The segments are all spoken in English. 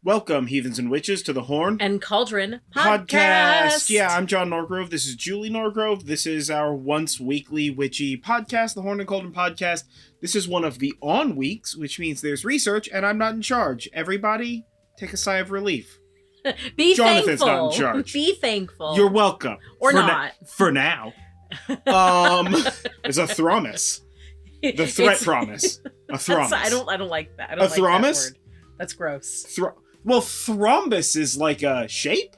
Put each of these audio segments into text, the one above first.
Welcome, heathens and witches, to the Horn and Cauldron podcast. Yeah, I'm John Norgrove. This is Julie Norgrove. This is our once weekly witchy podcast, the Horn and Cauldron podcast. This is one of the on weeks, which means there's research and I'm not in charge. Everybody, take a sigh of relief. Be Jonathan's thankful. not in charge. Be thankful. You're welcome. Or not. For now. It's a thromus. The threat promise. A thrombus. I don't like that. I don't like thrombus? that word. That's gross. Well, thrombus is like a shape?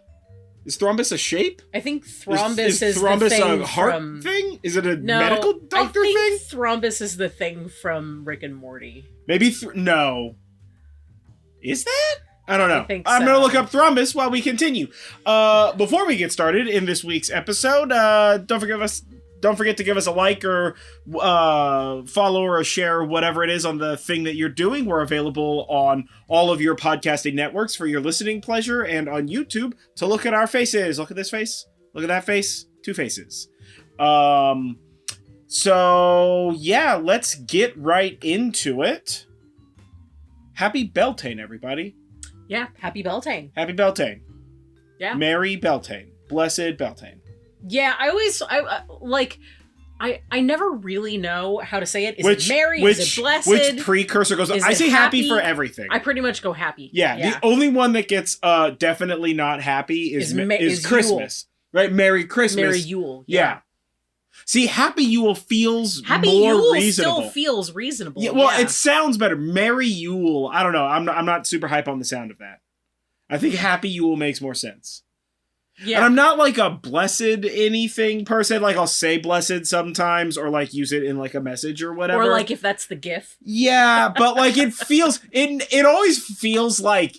Is thrombus a shape? I think thrombus is thrombus the thing a heart from... thing? Is it a medical doctor I thing? think thrombus is the thing from Rick and Morty. Maybe no. Is that? I don't know. I think I'm so. going to look up thrombus while we continue. Before we get started in this week's episode, don't forget to give us a like or follow or share, whatever it is on the thing that you're doing. We're available on all of your podcasting networks for your listening pleasure and on YouTube to look at our faces. Look at this face. Look at that face. Two faces. So, yeah, let's get right into it. Happy Beltane, everybody. Yeah, happy Beltane. Happy Beltane. Yeah. Merry Beltane. Blessed Beltane. Yeah, I never really know how to say it. Is it merry? Is it blessed? Which precursor goes on? I say happy for everything. I pretty much go happy. Yeah, the only one that gets definitely not happy is Christmas. Yule. Right? Merry Christmas. Merry Yule. Yeah. See, Happy Yule feels Happy more Yule reasonable. Still feels reasonable. Yeah, well, it sounds better. Merry Yule. I don't know. I'm not super hype on the sound of that. I think Happy Yule makes more sense. Yeah. And I'm not like a blessed anything person. Like I'll say blessed sometimes or like use it in like a message or whatever. Or like if that's the GIF. Yeah, but like it always feels like,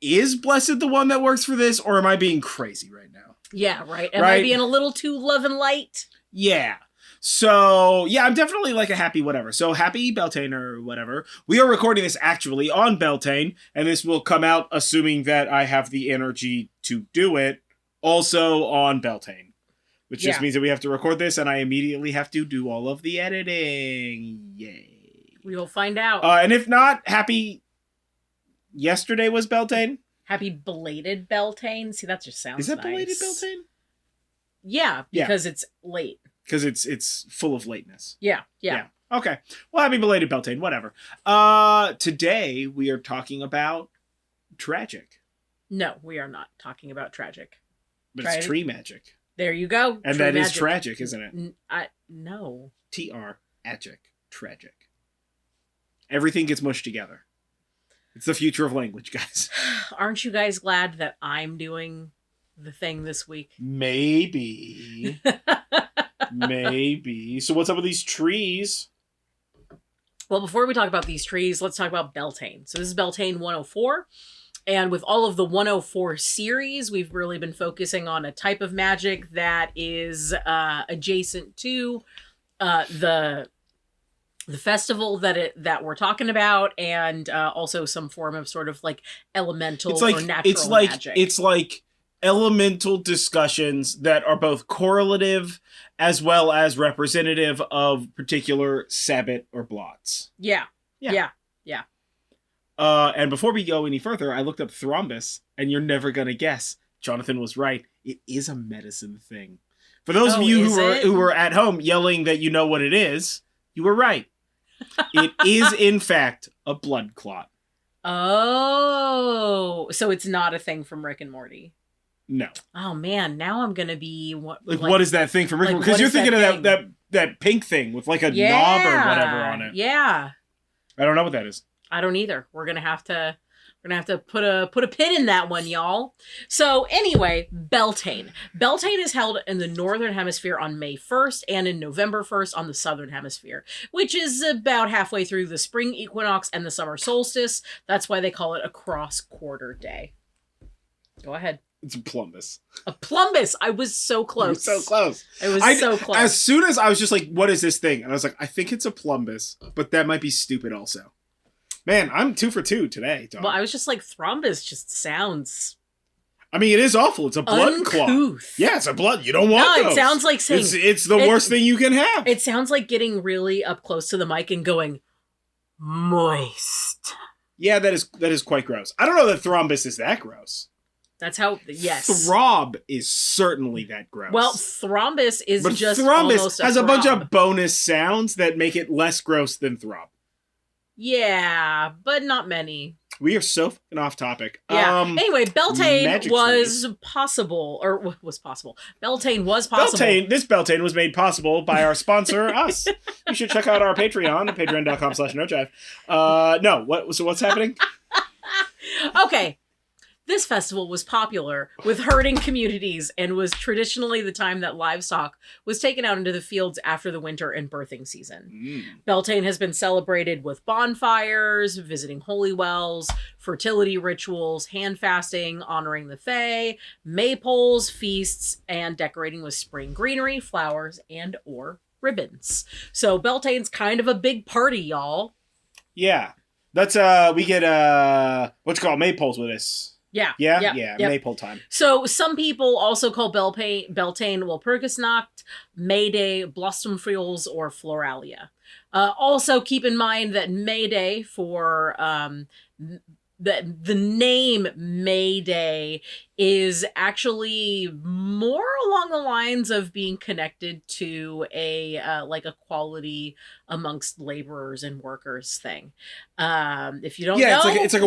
is blessed the one that works for this, or am I being crazy right now? Yeah, right. Am I being a little too love and light? Yeah. So, yeah, I'm definitely like a happy whatever. So, happy Beltane or whatever. We are recording this actually on Beltane, and this will come out assuming that I have the energy to do it, also on Beltane. Which just means that we have to record this, and I immediately have to do all of the editing. Yay. We will find out. And if not, happy... Yesterday was Beltane? Happy belated Beltane? See, that just sounds nice. Is that belated Beltane? Yeah, because it's late. Because it's full of lateness. Yeah. Okay. Well, happy belated Beltane, whatever. Today we are talking about tragic. No, we are not talking about tragic. But it's tree magic. There you go. And tree that magic. Is tragic, isn't it? No. Tragic. Tragic. Everything gets mushed together. It's the future of language, guys. Aren't you guys glad that I'm doing the thing this week? Maybe. Maybe. So what's up with these trees? Well, before we talk about these trees, let's talk about Beltane. So this is Beltane 104. And with all of the 104 series, we've really been focusing on a type of magic that is adjacent to the festival that we're talking about, and also some form of sort of like elemental or natural magic. It's like elemental discussions that are both correlative as well as representative of particular sabbat or blots. Yeah. And before we go any further, I looked up thrombus, and you're never gonna guess. Jonathan was right. It is a medicine thing. For those of you who were at home yelling that you know what it is, you were right. It is, in fact, a blood clot. Oh, so it's not a thing from Rick and Morty. No. Oh man, now I'm gonna be what is that thing from Rick and Morty? Because you're thinking of that pink thing with like a knob or whatever on it. Yeah. I don't know what that is. I don't either. We're gonna have to put a pin in that one, y'all. So anyway, Beltane. Beltane is held in the Northern Hemisphere on May 1st and in November 1st on the Southern Hemisphere, which is about halfway through the Spring Equinox and the Summer Solstice. That's why they call it a cross-quarter day. Go ahead. It's a plumbus. A plumbus! I was so close. You were so close. I was so close. As soon as I was just like, what is this thing? And I was like, I think it's a plumbus, but that might be stupid also. Man, I'm 2 for 2 today, dog. Well, I was just like, thrombus just sounds... I mean, it is awful. It's a blood clot. Yeah, it's a blood. You don't want those. It sounds like saying... It's the worst thing you can have. It sounds like getting really up close to the mic and going, moist. Yeah, that is quite gross. I don't know that thrombus is that gross. That's how, yes. Throb is certainly that gross. Well, thrombus is but just thrombus almost has a a bunch throb. of bonus sounds that make it less gross than throb. Yeah, but not many. We are so fucking off topic. Yeah. Anyway, Beltane was trees. possible, or was possible. Beltane was possible. This Beltane was made possible by our sponsor, us. You should check out our Patreon, patreon.com/nojive. No, so what's happening? Okay. This festival was popular with herding communities and was traditionally the time that livestock was taken out into the fields after the winter and birthing season. Beltane has been celebrated with bonfires, visiting holy wells, fertility rituals, handfasting, honoring the fae, maypoles, feasts, and decorating with spring greenery, flowers, and or ribbons. So Beltane's kind of a big party, y'all. Yeah. That's we get what's called maypoles with this. Yeah. Maypole time. So some people also call Beltane Walpurgisnacht, May Day, Blossomfriols, or Floralia. Also keep in mind that May Day for the name May Day is actually more along the lines of being connected to a like equality amongst laborers and workers thing. If you don't know, it's like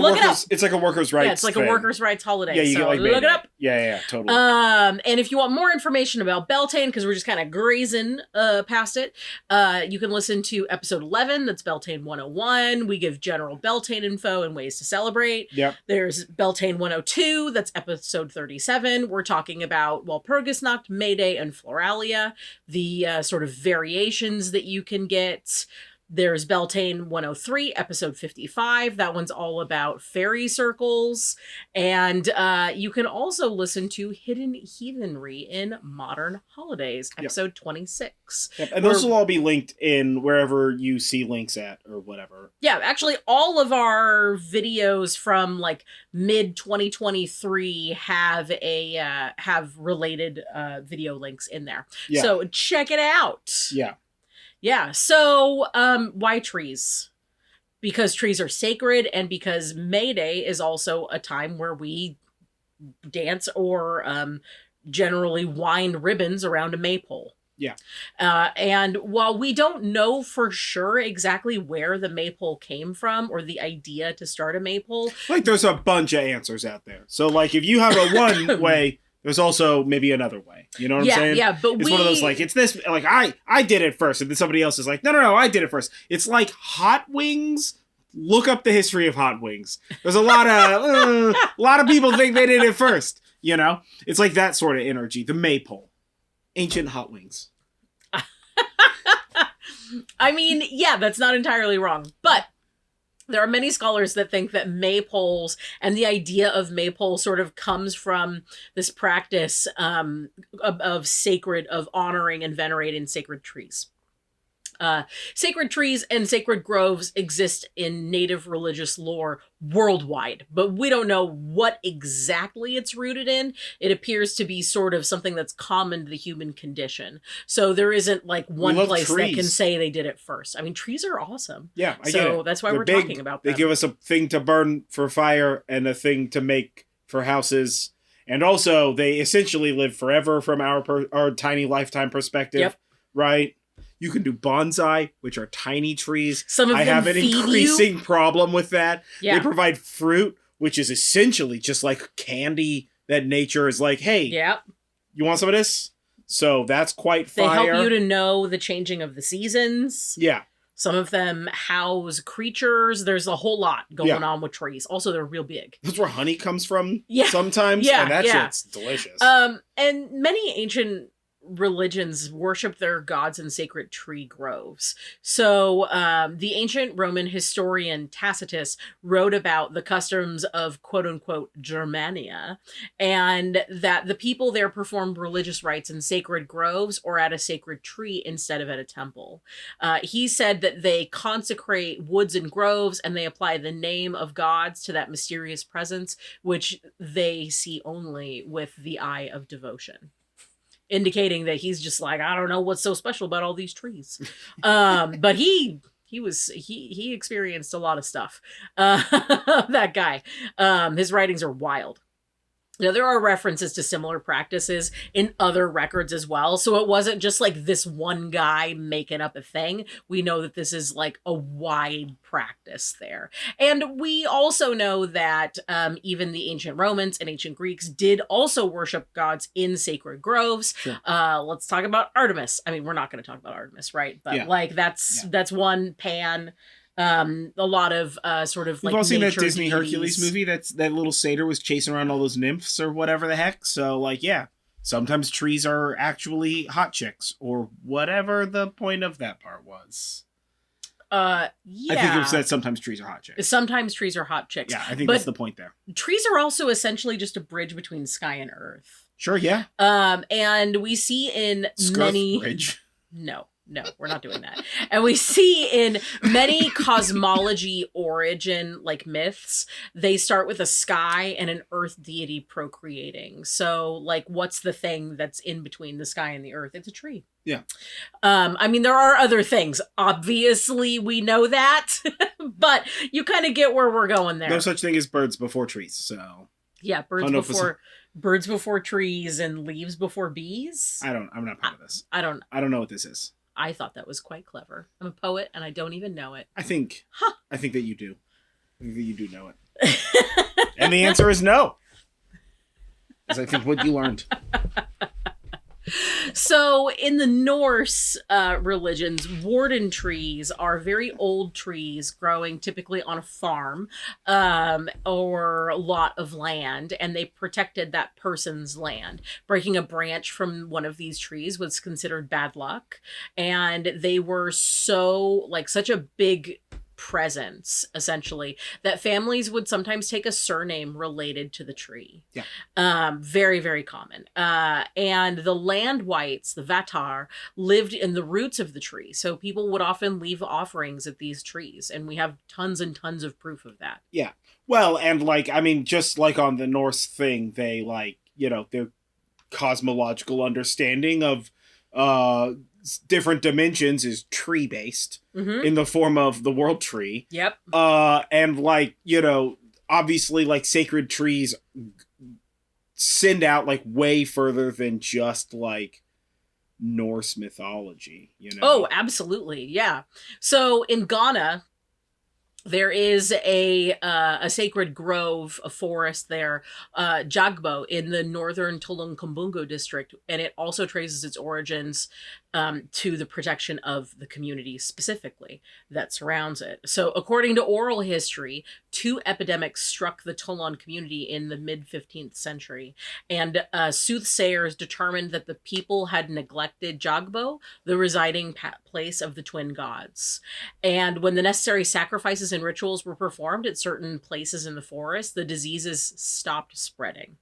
a workers' rights. Yeah, it's like thing. A workers' rights holiday. Yeah, you so get like look it up. Yeah, totally. And if you want more information about Beltane, because we're just kind of grazing past it, you can listen to episode 11. That's Beltane 101. We give general Beltane info and ways to celebrate. Yep. There's Beltane 102. That's episode 37. We're talking about Walpurgisnacht, May Day, and Floralia, the sort of variations that you can get. There's Beltane 103, episode 55. That one's all about fairy circles. And you can also listen to Hidden Heathenry in Modern Holidays, episode 26. Yep. And those will all be linked in wherever you see links at or whatever. Yeah, actually, all of our videos from like mid 2023 have related video links in there. Yeah. So check it out. Yeah. Yeah, so why trees? Because trees are sacred, and because May Day is also a time where we dance or generally wind ribbons around a maypole. Yeah. And while we don't know for sure exactly where the maypole came from or the idea to start a maypole. Like, there's a bunch of answers out there. So, like, if you have a one way... There's also maybe another way. You know what I'm saying? Yeah, but it's one of those, like, it's this, like, I did it first, and then somebody else is like, no, I did it first. It's like hot wings. Look up the history of hot wings. There's a lot of people think they did it first, you know? It's like that sort of energy. The maypole. Ancient hot wings. I mean, yeah, that's not entirely wrong, but there are many scholars that think that maypoles and the idea of maypole sort of comes from this practice of honoring and venerating sacred trees. Sacred trees and sacred groves exist in native religious lore worldwide, but we don't know what exactly it's rooted in. It appears to be sort of something that's common to the human condition. So there isn't like one place that can say they did it first. I mean, trees are awesome. Yeah, I get it. So that's why we're talking about them. They give us a thing to burn for fire and a thing to make for houses. And also, they essentially live forever from our tiny lifetime perspective, right? You can do bonsai, which are tiny trees. Some of them have an increasing problem with that. Yeah. They provide fruit, which is essentially just like candy that nature is like, hey, you want some of this? So that's quite fire. They help you to know the changing of the seasons. Yeah. Some of them house creatures. There's a whole lot going on with trees. Also, they're real big. That's where honey comes from sometimes. And that shit's delicious. And many ancient religions worship their gods in sacred tree groves. So the ancient Roman historian Tacitus wrote about the customs of quote-unquote Germania, and that the people there performed religious rites in sacred groves or at a sacred tree instead of at a temple. He said that they consecrate woods and groves, and they apply the name of gods to that mysterious presence, which they see only with the eye of devotion. Indicating that he's just like, I don't know what's so special about all these trees. But he he experienced a lot of stuff. That guy. His writings are wild. Now, there are references to similar practices in other records as well. So it wasn't just like this one guy making up a thing. We know that this is like a wide practice there. And we also know that even the ancient Romans and ancient Greeks did also worship gods in sacred groves. Sure. Let's talk about Artemis. I mean, we're not going to talk about Artemis, right? But like that's one. Pan. A lot of sort of like we've all seen that Disney deities. Hercules movie. That little satyr was chasing around all those nymphs or whatever the heck. So like, yeah, sometimes trees are actually hot chicks or whatever the point of that part was. Yeah, I think it was that sometimes trees are hot chicks. Sometimes trees are hot chicks. Yeah, I think that's the point there. Trees are also essentially just a bridge between sky and earth. Sure, yeah. And we see in many bridge. No, we're not doing that. And we see in many cosmology origin like myths, they start with a sky and an earth deity procreating. So like, what's the thing that's in between the sky and the earth? It's a tree. Yeah. I mean, there are other things. Obviously, we know that, but you kind of get where we're going there. No such thing as birds before trees. So yeah, birds before trees and leaves before bees. I'm not part of this. I don't know what this is. I thought that was quite clever. I'm a poet and I don't even know it. I think that you do. I think that you do know it. And the answer is no. Because I think what you learned. So in the Norse religions, warden trees are very old trees growing typically on a farm or a lot of land, and they protected that person's land. Breaking a branch from one of these trees was considered bad luck, and they were such a big presence, essentially, that families would sometimes take a surname related to the tree. Yeah. Very, very common. And the land wights, the Vatar, lived in the roots of the tree. So people would often leave offerings at these trees. And we have tons and tons of proof of that. Yeah. Well, and like, I mean, just like on the Norse thing, they like, their cosmological understanding of different dimensions is tree based in the form of the world tree. Yep. And like, obviously like sacred trees send out like way further than just like Norse mythology, Oh, absolutely. Yeah. So in Ghana, there is a sacred grove, a forest there, Jagbo, in the northern Tolunkumbungu district, and it also traces its origins to the protection of the community specifically that surrounds it. So according to oral history, 2 epidemics struck the Tolon community in the mid-15th century, and soothsayers determined that the people had neglected Jagbo, the residing place of the twin gods. And when the necessary sacrifices and rituals were performed at certain places in the forest, the diseases stopped spreading.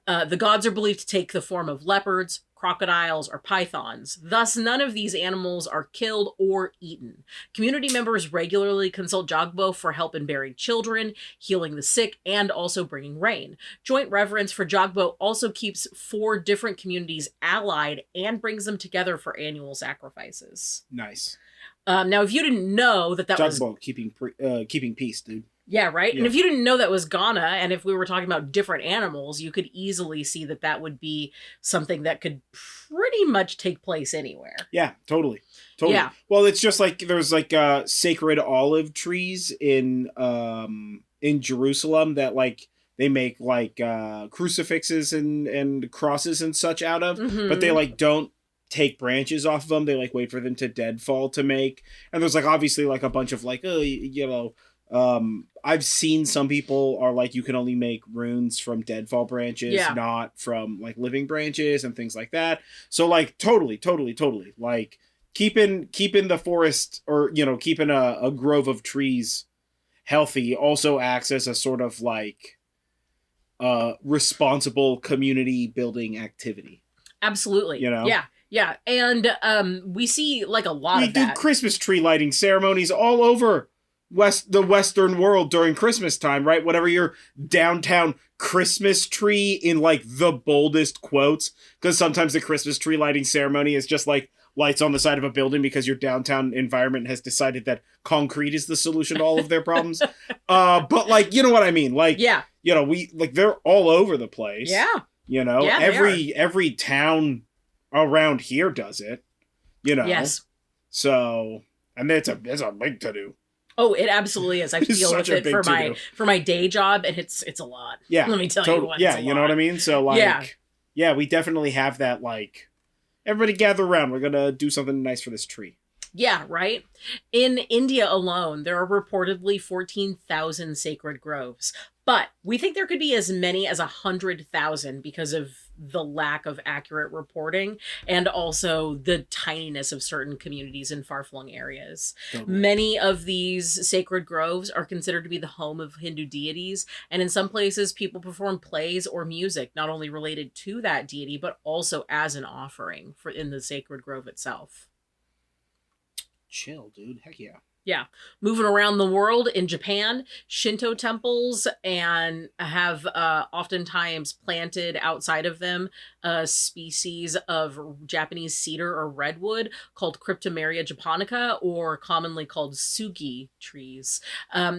The gods are believed to take the form of leopards, crocodiles, or pythons. Thus, none of these animals are killed or eaten. Community members regularly consult Jagbo for help in burying children, healing the sick, and also bringing rain. Joint reverence for Jagbo also keeps 4 different communities allied and brings them together for annual sacrifices. Nice. Now, if you didn't know that was... Jagbo, keeping peace, dude. Yeah, right? Yeah. And if you didn't know that was Ghana, and if we were talking about different animals, you could easily see that would be something that could pretty much take place anywhere. Yeah, totally. Yeah. Well, it's just like there's like sacred olive trees in Jerusalem that like they make like crucifixes and crosses and such out of, but they like don't take branches off of them. They like wait for them to deadfall to make. And there's like obviously like a bunch of like I've seen some people are like, you can only make runes from deadfall branches, not from like living branches and things like that. So like totally. Like keeping the forest or, keeping a grove of trees healthy also acts as a sort of like responsible community building activity. Absolutely. Yeah. And we see like a lot of that. We do Christmas tree lighting ceremonies all over the Western world during Christmas time, right? Whatever your downtown Christmas tree in like the boldest quotes, because sometimes the Christmas tree lighting ceremony is just like lights on the side of a building because your downtown environment has decided that concrete is the solution to all of their problems. But like, you know what I mean? Like, Yeah. you know, they're all over the place. Yeah. You know, Yeah, every town around here does it, you know. Yes. So, and it's a big to-do. Oh, it absolutely is. I It's deal with such a it big to-do. for my day job, and it's a lot. Yeah. Let me tell you what. Yeah, it's a you lot. know what I mean? So like, Yeah. yeah, we definitely have that, like, everybody gather around. We're gonna do something nice for this tree. Yeah, right? In India alone, there are reportedly 14,000 sacred groves. But we think there could be as many as 100,000 because of the lack of accurate reporting and also the tininess of certain communities in far-flung areas. Totally. Many of these sacred groves are considered to be the home of Hindu deities, and in some places people perform plays or music not only related to that deity but also as an offering for in the sacred grove itself. Chill, dude. Heck yeah. Yeah. Moving around the world, in Japan, Shinto temples and have oftentimes planted outside of them a species of Japanese cedar or redwood called Cryptomeria japonica, or commonly called sugi trees.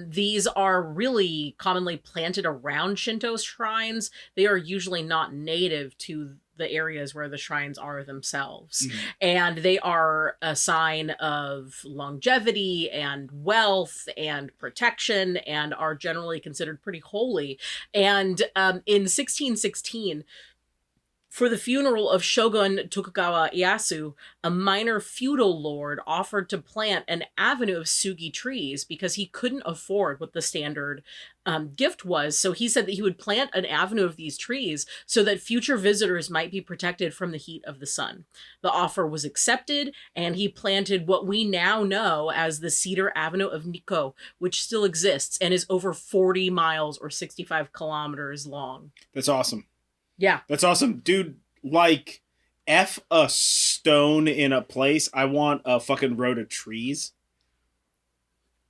These are really commonly planted around Shinto shrines. They are usually not native to the areas where the shrines are themselves. Mhm. And they are a sign of longevity and wealth and protection and are generally considered pretty holy. And in 1616, for the funeral of Shogun Tokugawa Ieyasu, a minor feudal lord offered to plant an avenue of sugi trees because he couldn't afford what the standard gift was. So he said that he would plant an avenue of these trees so that future visitors might be protected from the heat of the sun. The offer was accepted, and he planted what we now know as the Cedar Avenue of Nikko, which still exists and is over 40 miles or 65 kilometers long. That's awesome. Yeah. That's awesome. Dude, like, F a stone in a place, I want a fucking row of trees.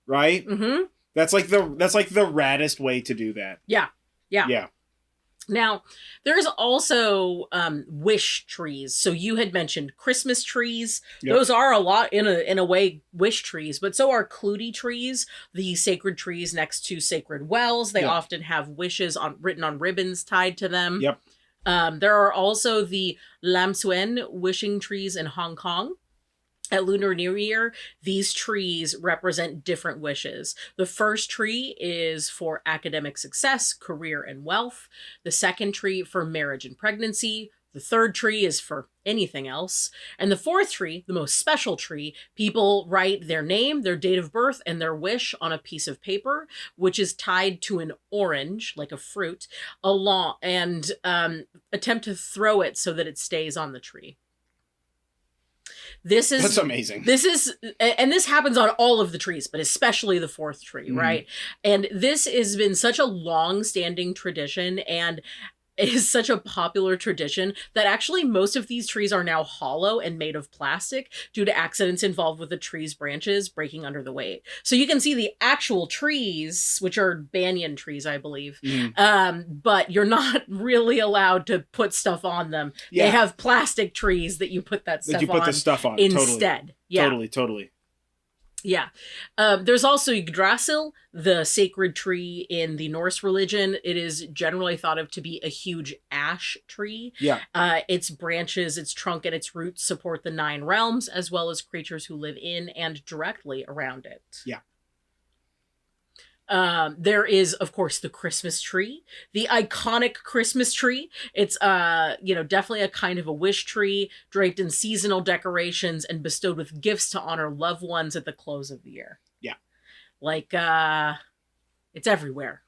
Right? Mm-hmm. That's like the raddest way to do that. Yeah. Yeah. Yeah. Now, there's also wish trees. So you had mentioned Christmas trees. Yep. Those are a lot, in a way, wish trees, but so are Clutie trees, the sacred trees next to sacred wells. They Yep. often have wishes written on ribbons tied to them. Yep. There are also the Lam Tsuen wishing trees in Hong Kong. At Lunar New Year, these trees represent different wishes. The first tree is for academic success, career, and wealth. The second tree for marriage and pregnancy. The third tree is for anything else. And the fourth tree, the most special tree, people write their name, their date of birth, and their wish on a piece of paper, which is tied to an orange, like a fruit, along, and attempt to throw it so that it stays on the tree. That's amazing. And this happens on all of the trees, but especially the fourth tree, right? And this has been such a long-standing tradition and is such a popular tradition that actually most of these trees are now hollow and made of plastic due to accidents involved with the tree's branches breaking under the weight. So you can see the actual trees, which are banyan trees, I believe, but you're not really allowed to put stuff on them. Yeah. They have plastic trees that you put the stuff on instead. Totally. Yeah. Totally. Yeah. There's also Yggdrasil, the sacred tree in the Norse religion. It is generally thought of to be a huge ash tree. Yeah. Its branches, its trunk, and its roots support the 9 realms, as well as creatures who live in and directly around it. Yeah. There is, of course, the Christmas tree, the iconic Christmas tree. It's, definitely a kind of a wish tree, draped in seasonal decorations and bestowed with gifts to honor loved ones at the close of the year. Yeah. Like, it's everywhere.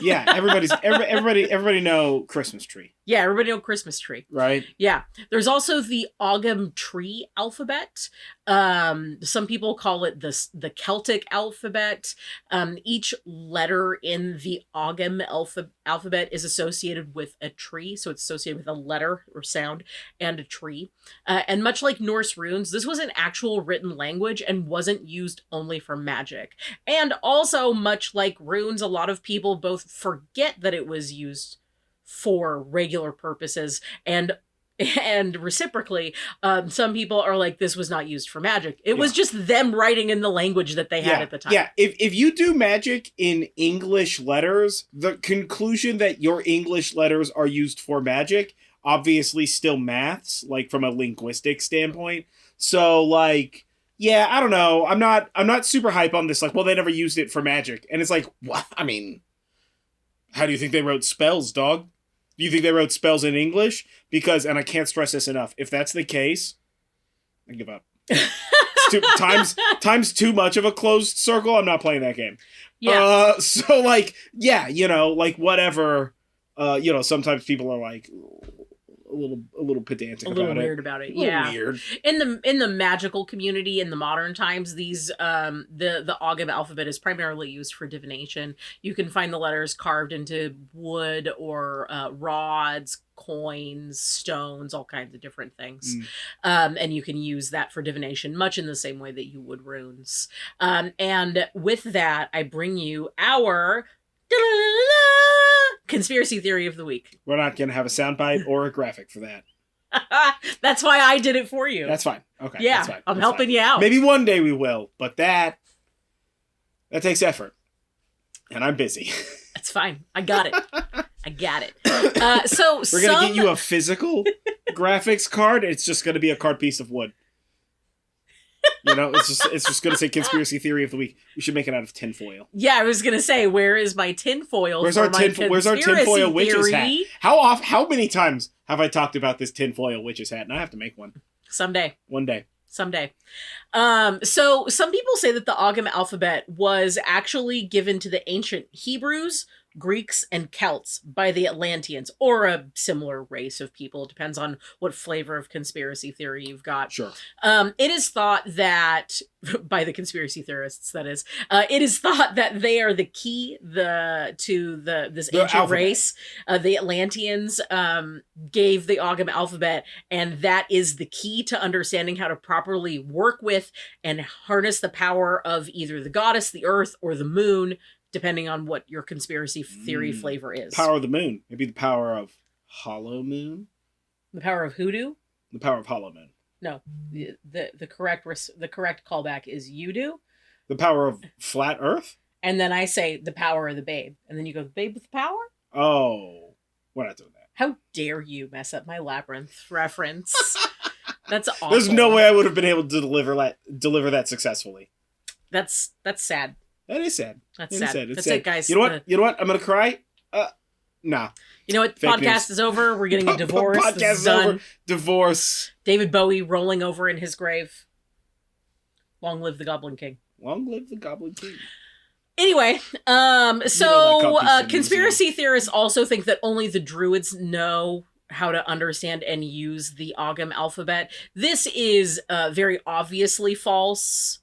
Yeah, everybody know Christmas tree. Yeah, everybody know Christmas tree. Right? Yeah. There's also the Ogham tree alphabet. Some people call it the Celtic alphabet. Each letter in the Ogham alphabet is associated with a tree, so it's associated with a letter or sound and a tree. And much like Norse runes, this was an actual written language and wasn't used only for magic. And also, much like runes, a lot of people both forget that it was used for regular purposes and And reciprocally, some people are like, this was not used for magic. It was just them writing in the language that they had at the time. Yeah, if you do magic in English letters, the conclusion that your English letters are used for magic, obviously still maths, like from a linguistic standpoint. So like, yeah, I don't know. I'm not super hype on this. Like, well, they never used it for magic. And it's like, what? I mean, how do you think they wrote spells, dog? Do you think they wrote spells in English? Because, and I can't stress this enough, if that's the case, I give up. Times too much of a closed circle. I'm not playing that game. Yeah. So like, yeah, like whatever. Sometimes people are like a little pedantic about it. A little weird about it. A little weird. In the magical community in the modern times, these the Ogham alphabet is primarily used for divination. You can find the letters carved into wood or rods, coins, stones, all kinds of different things. And you can use that for divination, much in the same way that you would runes. And with that, I bring you our conspiracy theory of the week. We're not going to have a soundbite or a graphic for that. That's why I did it for you. That's fine. Okay. Yeah, that's fine. I'm helping you out. Maybe one day we will, but that takes effort. And I'm busy. That's fine. I got it. So we're going to get you a physical graphics card. It's just going to be a card piece of wood. It's just going to say conspiracy theory of the week. We should make it out of tinfoil. Yeah, I was going to say, where is my tinfoil? Where's our tinfoil witch's hat? How many times have I talked about this tinfoil witch's hat? And I have to make one. Someday. One day. Someday. So some people say that the Ogham alphabet was actually given to the ancient Hebrews, Greeks, and Celts by the Atlanteans, or a similar race of people. It depends on what flavor of conspiracy theory you've got. Sure. It is thought that, by the conspiracy theorists, that is, it is thought that they are the key to this ancient alphabet. race. The Atlanteans gave the Ogham alphabet, and that is the key to understanding how to properly work with and harness the power of either the goddess, the earth, or the moon, depending on what your conspiracy theory flavor is. Power of the moon. Maybe the power of hollow moon? The power of hoodoo? The power of hollow moon. No. The correct callback is you do. The power of flat earth? And then I say the power of the babe. And then you go, the babe with the power? Oh. We're not doing that. How dare you mess up my Labyrinth reference? That's awful. There's no way I would have been able to deliver that successfully. That's sad. That is sad. That's sad. That's it, guys. You know what? I'm going to cry. Nah. You know what? Fake Podcast news. is over. We're getting a divorce. Podcast this is is done. over. Divorce. David Bowie rolling over in his grave. Long live the Goblin King. Long live the Goblin King. Anyway, conspiracy theorists also think that only the Druids know how to understand and use the Ogham alphabet. This is very obviously false,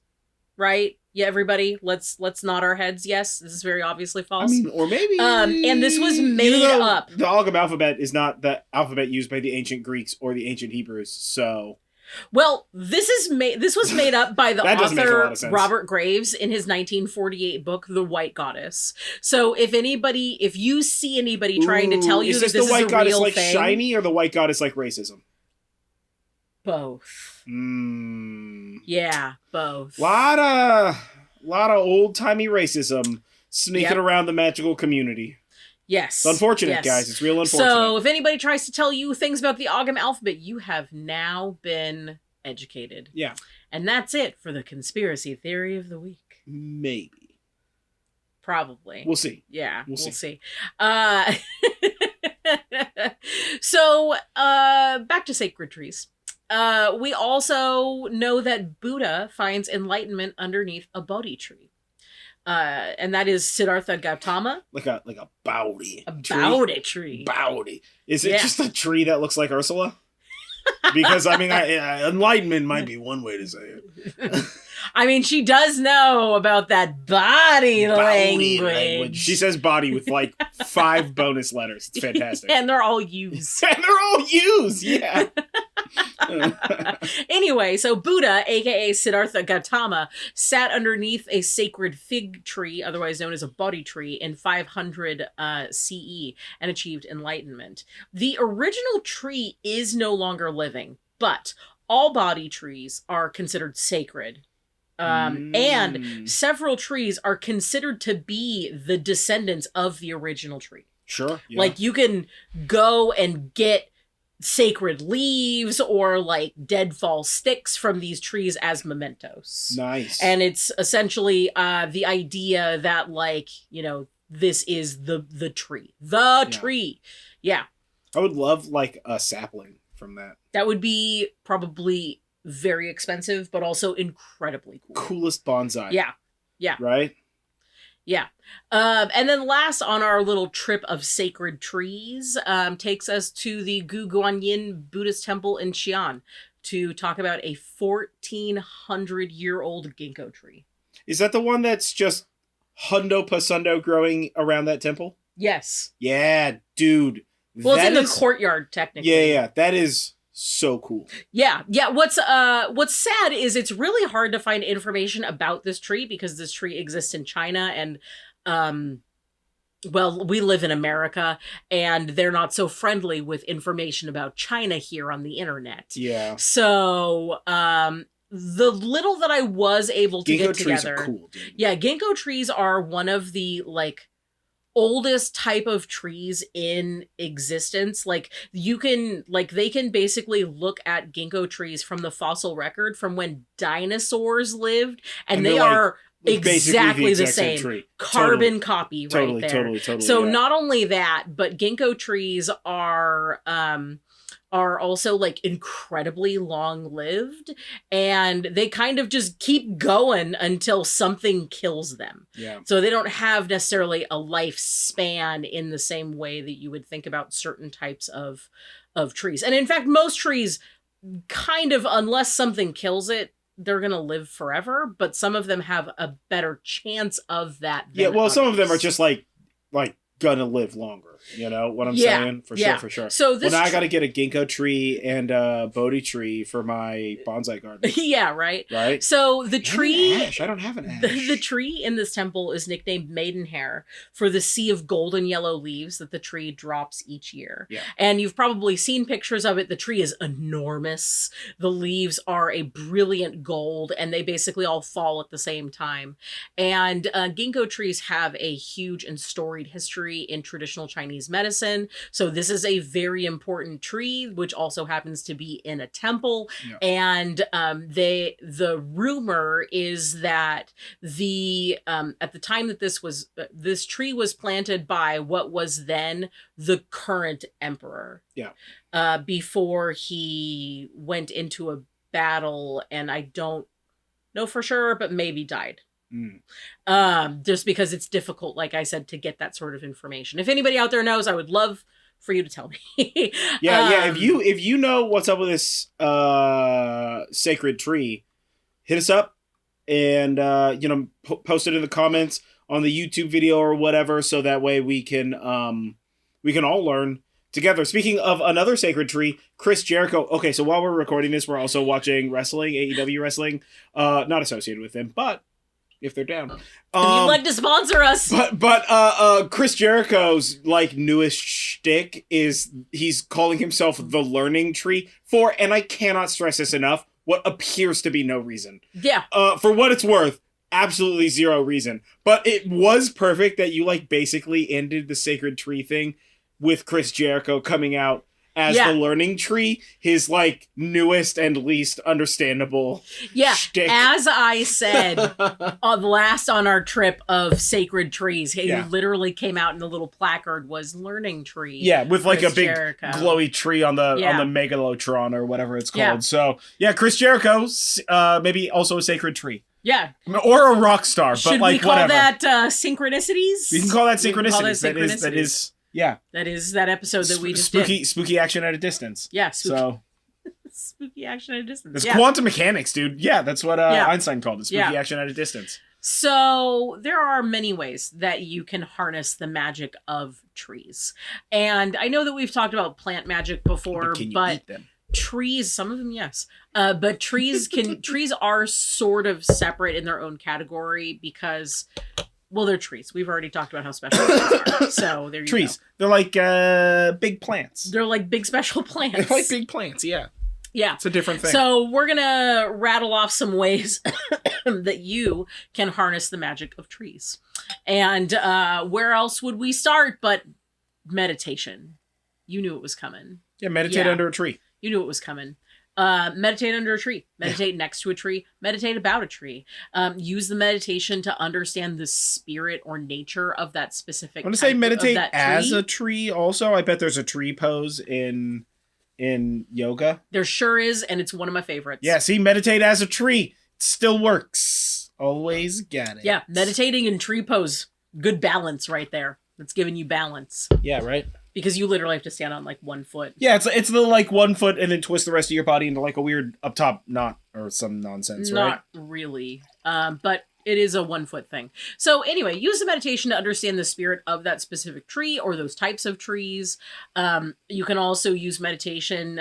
right? Yeah, everybody, let's nod our heads. Yes, this is very obviously false. I mean, or maybe... and this was made up. The Ogham alphabet is not the alphabet used by the ancient Greeks or the ancient Hebrews, so... Well, this was made up by the author Robert Graves in his 1948 book, The White Goddess. So if you see anybody trying to tell you that this is a real thing... Is the White Goddess like shiny or the White Goddess like racism? Both. Yeah, both. Lot of old-timey racism sneaking around the magical community. Yes. It's unfortunate, guys. It's real unfortunate. So if anybody tries to tell you things about the Ogham alphabet, you have now been educated. Yeah. And that's it for the conspiracy theory of the week. Maybe. Probably. We'll see. Yeah, we'll see. So, back to sacred trees. We also know that Buddha finds enlightenment underneath a Bodhi tree. And that is Siddhartha Gautama. Like a Bodhi. Bodhi tree. Bodhi. Is it just a tree that looks like Ursula? Because, I mean, enlightenment might be one way to say it. I mean, she does know about that body language. She says body with like 5 bonus letters. It's fantastic. And they're all U's. Yeah. Anyway, so Buddha, aka Siddhartha Gautama, sat underneath a sacred fig tree, otherwise known as a Bodhi tree, in 500 CE and achieved enlightenment. The original tree is no longer living, but all Bodhi trees are considered sacred. And several trees are considered to be the descendants of the original tree. Sure. Yeah. Like, you can go and get sacred leaves or like deadfall sticks from these trees as mementos. Nice. And it's essentially the idea that, like, you know, this is the tree. The tree. Yeah. I would love like a sapling from that. That would be probably very expensive, but also incredibly cool. Coolest bonsai. Yeah. Yeah. Right? Yeah. And then last on our little trip of sacred trees takes us to the Guguanyin Buddhist temple in Xi'an to talk about a 1,400-year-old ginkgo tree. Is that the one that's just hundo pasundo growing around that temple? Yes. Yeah, dude. Well, it's in the courtyard, technically. Yeah. That is so cool. Yeah. What's sad is it's really hard to find information about this tree because this tree exists in China and well, we live in America and they're not so friendly with information about China here on the internet. Yeah. So the little that I was able to get together. Ginkgo trees are cool, dude. Yeah, ginkgo trees are one of the like oldest type of trees in existence. Like, you can, like, they can basically look at ginkgo trees from the fossil record from when dinosaurs lived, and they are exactly the same tree. Carbon copy right there. Totally. So not only that, but ginkgo trees are also like incredibly long lived, and they kind of just keep going until something kills them. Yeah. So they don't have necessarily a lifespan in the same way that you would think about certain types of trees. And in fact, most trees kind of, unless something kills it, they're going to live forever, but some of them have a better chance of that. Yeah. Well, some of them are just like gonna live longer. You know what I'm saying? For sure. So this now I got to get a ginkgo tree and a Bodhi tree for my bonsai garden. Yeah, right. Right. So the tree, ash. I don't have an ash. The tree in this temple is nicknamed Maidenhair for the sea of golden yellow leaves that the tree drops each year. Yeah. And you've probably seen pictures of it. The tree is enormous. The leaves are a brilliant gold, and they basically all fall at the same time. And ginkgo trees have a huge and storied history in traditional Chinese medicine. So this is a very important tree, which also happens to be in a temple. Yeah. And the rumor is that at the time that this tree was planted by what was then the current emperor. Yeah. Before he went into a battle, and I don't know for sure, but maybe died. Just because it's difficult, like I said, to get that sort of information. If anybody out there knows, I would love for you to tell me. Yeah. If you know what's up with this sacred tree, hit us up and post it in the comments on the YouTube video or whatever, so that way we can all learn together. Speaking of another sacred tree, Chris Jericho. Okay, so while we're recording this, we're also watching wrestling, AEW wrestling. Not associated with them, but if they're down. If you'd like to sponsor us. But Chris Jericho's like newest shtick is he's calling himself the Learning Tree for, and I cannot stress this enough, what appears to be no reason. Yeah. For what it's worth, absolutely zero reason. But it was perfect that you like basically ended the sacred tree thing with Chris Jericho coming out as the Learning Tree, his like newest and least understandable shtick. As I said last on our trip of sacred trees, he literally came out and the little placard was Learning Tree. Yeah, with like Chris a big Jericho. glowy tree on the Megalotron or whatever it's called. So Chris Jericho, maybe also a sacred tree. Yeah. Or a rock star, but Should like we call whatever. that synchronicities? We can call that synchronicities. That is. Yeah. That is that episode that we just did. Spooky action at a distance. Yeah, spooky action at a distance. It's quantum mechanics, dude. Yeah, that's what Einstein called it. Spooky action at a distance. So there are many ways that you can harness the magic of trees. And I know that we've talked about plant magic before, but can you but eat them? trees, some of them, yes. But trees are sort of separate in their own category because, well, they're trees. We've already talked about how special trees are. So there you trees. go. They're like big plants. They're like big special plants. They're like big plants, yeah. Yeah. It's a different thing. So we're going to rattle off some ways that you can harness the magic of trees. And where else would we start but meditation? You knew it was coming. Yeah, meditate under a tree. You knew it was coming. Meditate under a tree. Meditate next to a tree. Meditate about a tree. Use the meditation to understand the spirit or nature of that specific. I want to say meditate as a tree. Also, I bet there's a tree pose in yoga. There sure is, and it's one of my favorites. Yeah, see, meditate as a tree. It still works. Always got it. Yeah, meditating in tree pose. Good balance right there. That's giving you balance. Yeah, right. Because you literally have to stand on like 1 foot. Yeah, it's the like 1 foot and then twist the rest of your body into like a weird up top knot or some nonsense, right? Not really. But it is a 1 foot thing. So anyway, use the meditation to understand the spirit of that specific tree or those types of trees. You can also use meditation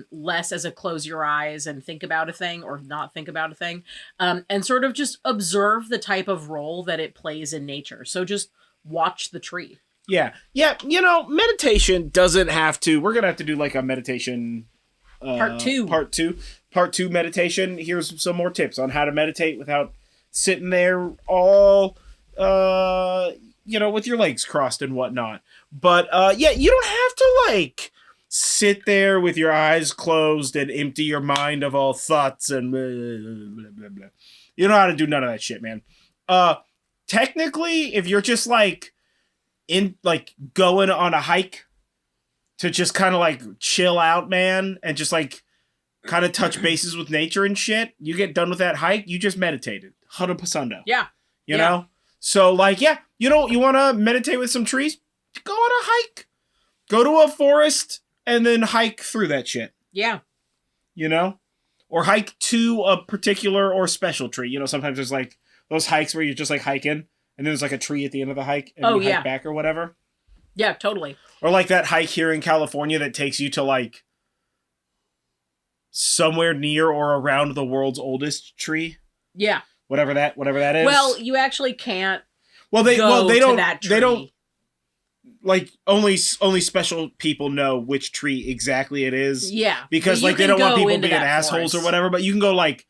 less as a close your eyes and think about a thing or not think about a thing. And sort of just observe the type of role that it plays in nature. So just watch the tree. Yeah. You know, meditation doesn't have to. We're gonna have to do like a meditation. Part two meditation. Here's some more tips on how to meditate without sitting there all, with your legs crossed and whatnot. But you don't have to like sit there with your eyes closed and empty your mind of all thoughts and blah, blah, blah, blah. You don't know how to do none of that shit, man. Technically, if you're just like going on a hike to just kind of like chill out, man, and just like kind of touch bases with nature and shit, you get done with that hike, you just meditated 100%. Yeah. You know? So like, you want to meditate with some trees? Go on a hike. Go to a forest and then hike through that shit. Yeah. You know? Or hike to a particular or special tree. You know, sometimes there's like those hikes where you're just like hiking and there's like a tree at the end of the hike and you hike back or whatever. Yeah, totally. Or like that hike here in California that takes you to like somewhere near or around the world's oldest tree. Yeah. Whatever that is. Well, you actually can't. They don't. That tree. They don't. Like only special people know which tree exactly it is. Yeah. Because like they don't want people being assholes or whatever. But you can go like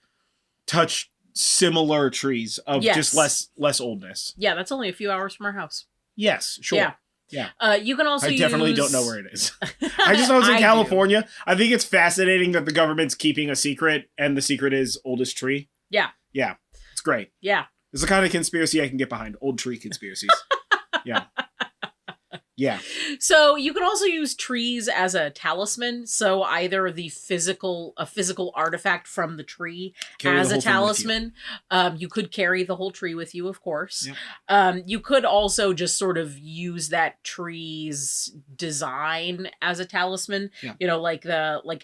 touch similar trees of just less oldness. Yeah, that's only a few hours from our house. Yes, sure. Yeah. You can also I definitely don't know where it is. I just know it's in California. I think it's fascinating that the government's keeping a secret, and the secret is oldest tree. Yeah. Yeah. It's great. Yeah. It's the kind of conspiracy I can get behind. Old tree conspiracies. Yeah. Yeah. So you can also use trees as a talisman. So either a physical artifact from the tree as a talisman. You could carry the whole tree with you, of course. Yep. You could also just sort of use that tree's design as a talisman. Yeah. You know, like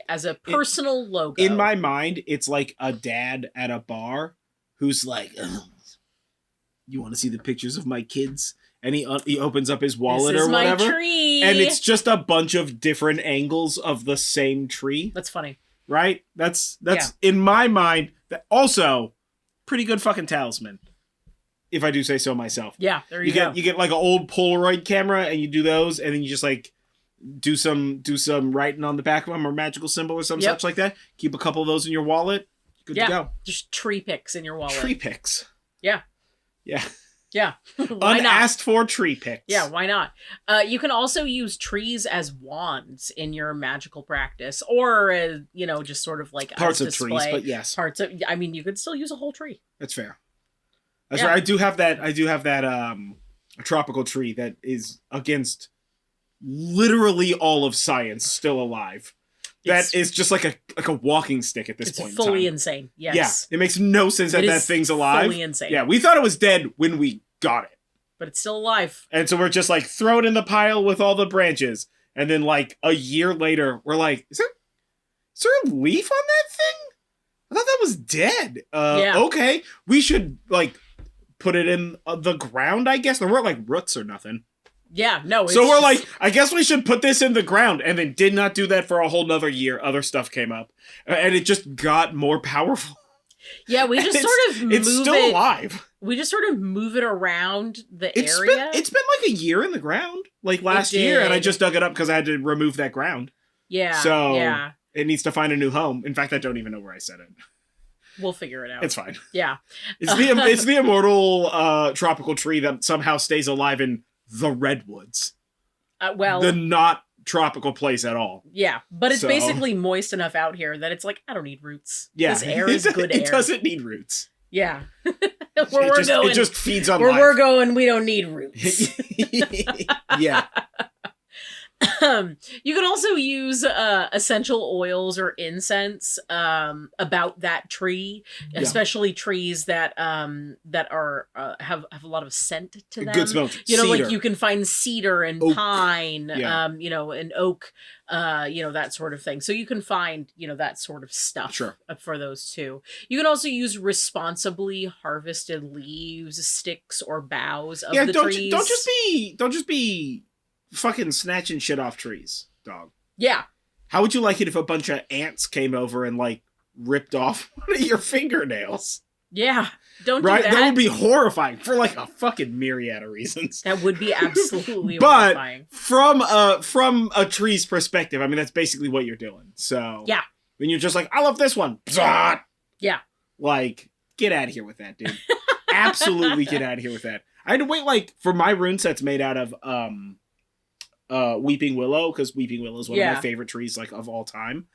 as a personal logo. In my mind, it's like a dad at a bar who's like, you want to see the pictures of my kids? And he opens up his wallet or whatever. This is my tree. And it's just a bunch of different angles of the same tree. That's funny. Right? That's in my mind, that also pretty good fucking talisman. If I do say so myself. Yeah, there you go. You get like an old Polaroid camera and you do those, and then you just like do some writing on the back of them or magical symbol or something such like that. Keep a couple of those in your wallet. Good to go. Just tree pics in your wallet. Tree pics. Yeah. Yeah. Yeah. Why Unasked not? For tree picks. Yeah, why not? You can also use trees as wands in your magical practice, or just sort of like parts as of display. trees, but yes, you could still use a whole tree. That's fair. That's right. I do have that a tropical tree that is against literally all of science still alive. That is just like a walking stick at this point in time. It's fully insane. Yes. Yeah. It makes no sense that thing's alive. Fully insane. Yeah. We thought it was dead when we got it. But it's still alive. And so we're just like, throw it in the pile with all the branches. And then like a year later, we're like, is there a leaf on that thing? I thought that was dead. Okay. We should like put it in the ground, I guess. There weren't like roots or nothing. Yeah, no. It's So we're just, like, I guess we should put this in the ground, and then did not do that for a whole nother year. Other stuff came up, and it just got more powerful. yeah, we just sort of move it's still it. alive. We just sort of move it around the area. It's been like a year in the ground, like last year, and I just dug it up because I had to remove that ground. Yeah. So yeah. it needs to find a new home. In fact, I don't even know where I set it. We'll figure it out. It's fine. Yeah. It's the immortal tropical tree that somehow stays alive in the redwoods. Well, the not tropical place at all. Yeah, but it's basically moist enough out here that it's like, I don't need roots. Yeah, this air is good air. It doesn't need roots. Yeah. It just feeds on where life. we're going, we don't need roots. Yeah. You can also use essential oils or incense about that tree, especially trees that are have a lot of scent to them. Good smell. You know, cedar. like you can find cedar and oak. pine, Yeah. and oak, that sort of thing. So you can find, that sort of stuff for those too. You can also use responsibly harvested leaves, sticks, or boughs of the trees. Don't just be fucking snatching shit off trees, dog. Yeah. How would you like it if a bunch of ants came over and like ripped off one of your fingernails? Yeah. Don't right? do that. That would be horrifying for like a fucking myriad of reasons. That would be absolutely horrifying. But from a tree's perspective, I mean that's basically what you're doing. So yeah. When you're just like, I love this one. Bzah! Yeah. Like, get out of here with that, dude. Absolutely get out of here with that. I had to wait for my rune set's made out of weeping willow, because weeping willow is one of my favorite trees like of all time,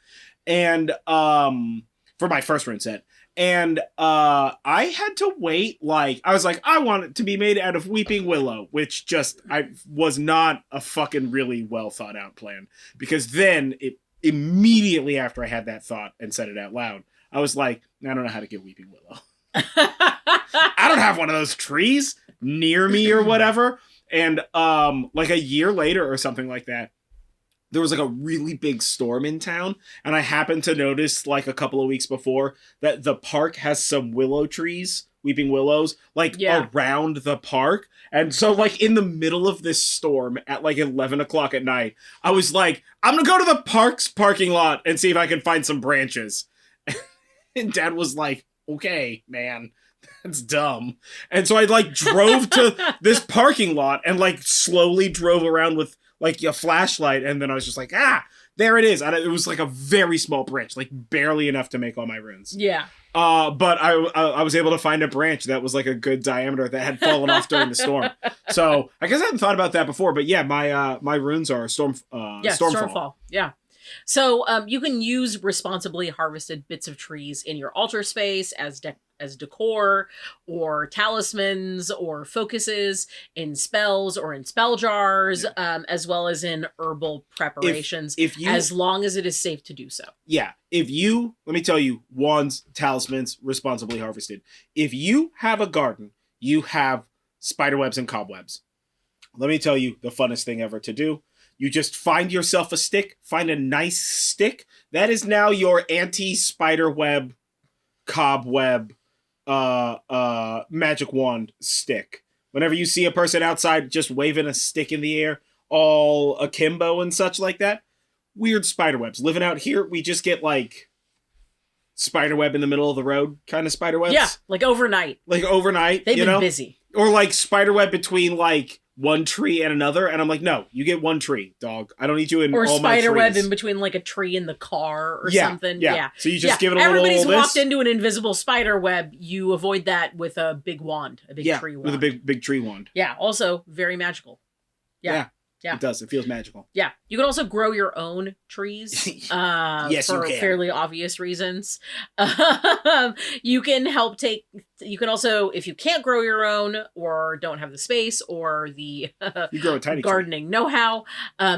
and for my first rune set, and I had to wait. Like, I was like, I want it to be made out of weeping willow, which I was not a fucking really well thought out plan, because then it immediately after I had that thought and said it out loud, I was like, I don't know how to get weeping willow. I don't have one of those trees near me or whatever. And like a year later or something like that, there was like a really big storm in town, and I happened to notice like a couple of weeks before that the park has some willow trees, weeping willows, like around the park. And so like in the middle of this storm at like 11 o'clock at night, I was like, I'm gonna go to the park's parking lot and see if I can find some branches. And Dad was like, okay, man. That's dumb. And so I like drove to this parking lot and like slowly drove around with like a flashlight, and then I was just like, there it is. And it was like a very small branch, like barely enough to make all my runes. Yeah. But I was able to find a branch that was like a good diameter that had fallen off during the storm. So I guess I hadn't thought about that before, but yeah, my runes are Stormfall. Yeah. So you can use responsibly harvested bits of trees in your altar space as decor, or talismans, or focuses, in spells or in spell jars, as well as in herbal preparations, as long as it is safe to do so. Yeah. Let me tell you, wands, talismans, responsibly harvested. If you have a garden, you have spiderwebs and cobwebs. Let me tell you the funnest thing ever to do. You just find yourself a stick, find a nice stick. That is now your anti-spiderweb, cobweb, magic wand stick. Whenever you see a person outside just waving a stick in the air, all akimbo and such like that, weird spiderwebs. Living out here, we just get like spiderweb in the middle of the road kind of spiderwebs. Yeah, like overnight. They've been busy. Or like spiderweb between like one tree and another, and I'm like, no, you get one tree, dog. I don't need you in all my trees. Or spiderweb in between like a tree and the car or something. Yeah. So you just give it a little. Everybody's walked into an invisible spider web. You avoid that with a big wand, a big tree wand. With a big tree wand. Yeah. Also very magical. Yeah. It does. It feels magical. Yeah. You can also grow your own trees. Yes, for you can. Fairly obvious reasons. You can also, if you can't grow your own or don't have the space or the you grow a tiny gardening know-how,